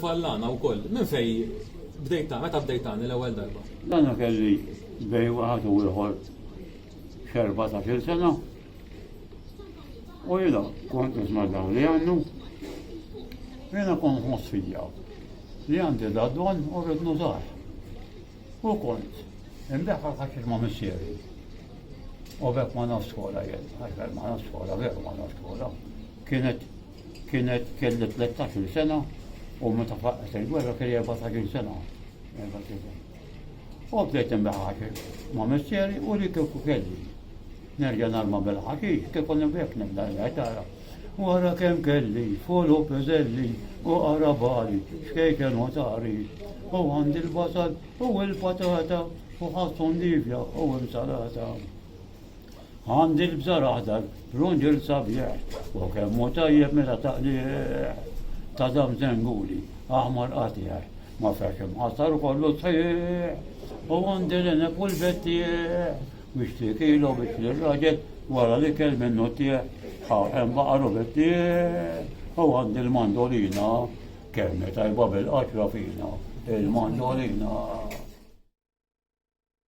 fallana wkoll. Minn fej bdejta, meta bdejtani l-ewwel darba? Dana kelli bej waħad u ieħor x'14 sena. U jiena kont nisma' dawn li għandu. Jiena kont mosfija li għandi dadwan u rrid nużar. U kont imbeħħa ħaxix ma' missieri. U bekk ma naf skola jien, għaxbel ma naf skola, bekk ma naf skola. Kienet kelli 13 sena u meta faqqet il-gwerra kelli 14 sena. U bdejt imbeħħaxix ma' missieri u li kieku kelli. Nerġa' narma bil-ħaxix, kif konna bekk nibda tara. Wara kemm kelli, fulu peżelli u arabali, xkejken u tari. U għandi l-basal u l-patata u ħassu ndifja u l-salata. Għandi l-bżar aħdar, runġil sabjeħ, u kemm u tajjeb meta taqliħ. Ta' dam zenguli, aħmar qatieħ, ma fex imħassar kollu sħiħ. U għandi l-enep u l-bettieħ, biex tikilu biex l-raġel wara li kell minnu tieħ, ħaħem baqaru bettieħ. U għandi l-mandolina, kemm tajba bil-qaċra fina, il-mandolina.